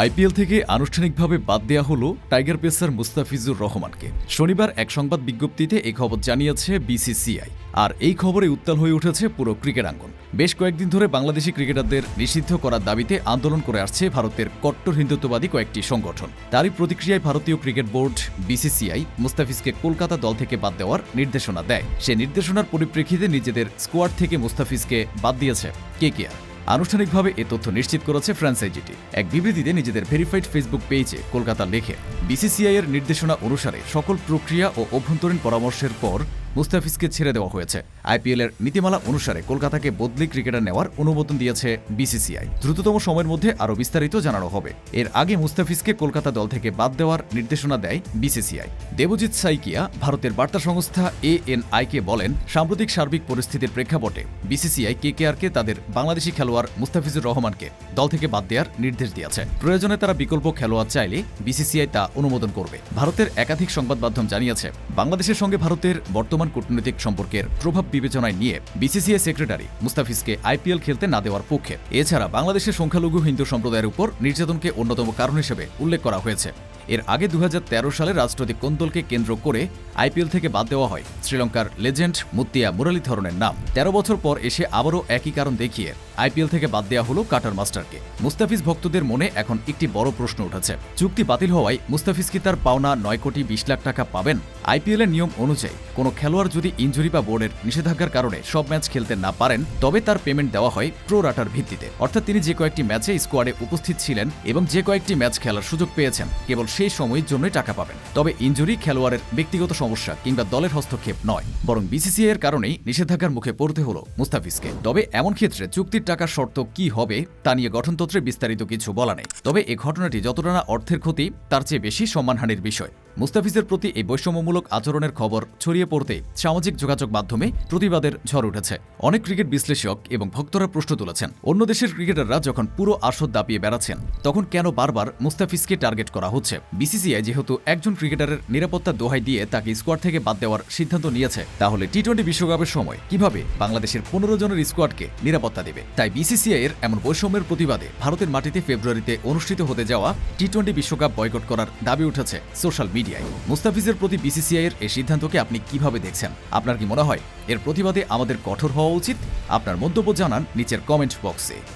IPL থেকে আনুষ্ঠানিকভাবে বাদ দেয়া হলো টাইগার পেসার মুস্তাফিজুর রহমানকে। শনিবার এক সংবাদ বিজ্ঞপ্তিতে এই খবর জানিয়েছে বিসিসিআই। আর এই খবরে উত্তাল হয়ে উঠেছে পুরো ক্রিকেট আঙ্গন। বেশ কয়েকদিন ধরে বাংলাদেশি ক্রিকেটারদের নিষিদ্ধ করার দাবিতে আন্দোলন করে আসছে ভারতের কট্টর হিন্দুত্ববাদী কয়েকটি সংগঠন। তারই প্রতিক্রিয়ায় ভারতীয় ক্রিকেট বোর্ড বিসিসিআই মুস্তাফিজকে কলকাতা দল থেকে বাদ দেওয়ার নির্দেশনা দেয়। সে নির্দেশনার পরিপ্রেক্ষিতে নিজেদের স্কোয়াড থেকে মুস্তাফিজকে বাদ দিয়েছে কেকেআর। আনুষ্ঠানিকভাবে এ তথ্য নিশ্চিত করেছে ফ্র্যাঞ্চাইজিটি। এক বিবৃতিতে নিজেদের ভেরিফাইড ফেসবুক পেজে কলকাতা লেখে, বিসিসিআই এর নির্দেশনা অনুসারে সকল প্রক্রিয়া ও অভ্যন্তরীণ পরামর্শের পর মুস্তাফিজকে ছেড়ে দেওয়া হয়েছে। আইপিএল এর নীতিমালা অনুসারে কলকাতাকে বদলি ক্রিকেটার নেওয়ার অনুমোদন দিয়েছে বিসিসিআই। দ্রুততম সময়ের মধ্যে আরও বিস্তারিত জানানো হবে। এর আগে মুস্তাফিজকে কলকাতা দল থেকে বাদ দেওয়ার নির্দেশনা দেয় বিসিসিআই। দেবজিৎ সাইকিয়া ভারতের বার্তা সংস্থা এএনআইকে বলেন, সাম্প্রতিক সার্বিক পরিস্থিতির প্রেক্ষাপটে বিসিসিআই কেকেআরকে তাদের বাংলাদেশি খেলোয়াড় মুস্তাফিজুর রহমানকে দল থেকে বাদ দেওয়ার নির্দেশ দিয়েছে। প্রয়োজনে তারা বিকল্প খেলোয়াড় চাইলে বিসিসিআই তা অনুমোদন করবে। ভারতের একাধিক সংবাদ মাধ্যম জানিয়েছে, বাংলাদেশের সঙ্গে ভারতের বর্তমান কূটনৈতিক সম্পর্কের প্রভাব বিবেচনায় নিয়ে বিসিসিআই সেক্রেটারি মুস্তাফিজকে আইপিএল খেলতে না দেওয়ার পক্ষে। এছাড়া বাংলাদেশের সংখ্যালঘু হিন্দু সম্প্রদায়ের উপর নির্যাতনকে অন্যতম কারণ হিসেবে উল্লেখ করা হয়েছে। এর আগে 2013 সালে রাজনৈতিক কোন্দলকে কেন্দ্র করে আইপিএল থেকে বাদ দেওয়া হয় শ্রীলঙ্কার লেজেন্ড মুত্তিয়া মুরালীধরনের নাম। 13 বছর পর এসে আবারও একই কারণ দেখিয়ে আইপিএল থেকে বাদ দেওয়া হলো কাটার মাস্টারকে। মুস্তাফিজ ভক্তদের মনে এখন একটি বড় প্রশ্ন উঠেছে, চুক্তি বাতিল হওয়ায় মুস্তাফিজ কি তার পাওনা 9 কোটি 20 লাখ টাকা পাবেন? আইপিএল এর নিয়ম অনুযায়ী কোনো খেলোয়াড় যদি ইনজুরি বা বোর্ডের নিষেধাজ্ঞার কারণে সব ম্যাচ খেলতে না পারেন, তবে তার পেমেন্ট দেওয়া হয় প্রো রাটার ভিত্তিতে। অর্থাৎ তিনি যে কয়েকটি ম্যাচে স্কোয়াডে উপস্থিত ছিলেন এবং যে কয়েকটি ম্যাচ খেলার সুযোগ পেয়েছেন, কেবল সেই সময়ের জন্যই টাকা পাবেন। তবে ইনজুরি খেলোয়াড়ের ব্যক্তিগত সমস্যা কিংবা দলের হস্তক্ষেপ নয়, বরং বিসিসিআই এর কারণেই নিষেধাজ্ঞার মুখে পড়তে হলো মুস্তাফিজকে। তবে এমন ক্ষেত্রে চুক্তির টাকার শর্ত কি হবে তা নিয়ে গঠনতন্ত্রে বিস্তারিত কিছু বলা নেই। তবে এই ঘটনাটি যতটা না অর্থের ক্ষতি, তার চেয়ে বেশি সম্মানহানির বিষয়। মুস্তাফিজের প্রতি এই বৈষম্যমূলক আচরণের খবর ছড়িয়ে পড়তে সামাজিক যোগাযোগ মাধ্যমে প্রতিবাদের ঝড় উঠেছে। অনেক ক্রিকেট বিশ্লেষক এবং ভক্তরা প্রশ্ন তুলেছেন, অন্য দেশের ক্রিকেটাররা যখন পুরো আসর দাপিয়ে বেড়াচ্ছেন, তখন কেন বারবার মুস্তাফিজকে টার্গেট করা হচ্ছে? বিসিসিআই যেহেতু একজন ক্রিকেটারের নিরাপত্তা দোহাই দিয়ে তাকে স্কোয়াড থেকে বাদ দেওয়ার সিদ্ধান্ত নিয়েছে, তাহলে টি-20 বিশ্বকাপের সময় কিভাবে বাংলাদেশের 15 জনের স্কোয়াডকে নিরাপত্তা দেবে? তাই বিসিসিআই এর এমন বৈষম্যের প্রতিবাদে ভারতের মাটিতে ফেব্রুয়ারিতে অনুষ্ঠিত হতে যাওয়া টি-20 বিশ্বকাপ বয়কট করার দাবি উঠেছে সোশ্যাল মিডিয়ায়। মুস্তাফিজের প্রতি বিসিসিআই এর এই সিদ্ধান্তকে আপনি কিভাবে দেখছেন? আপনার কি মনে হয় এর প্রতিবাদে আমাদের কঠোর হওয়া উচিত? আপনার মন্তব্য জানান নিচের কমেন্ট বক্সে।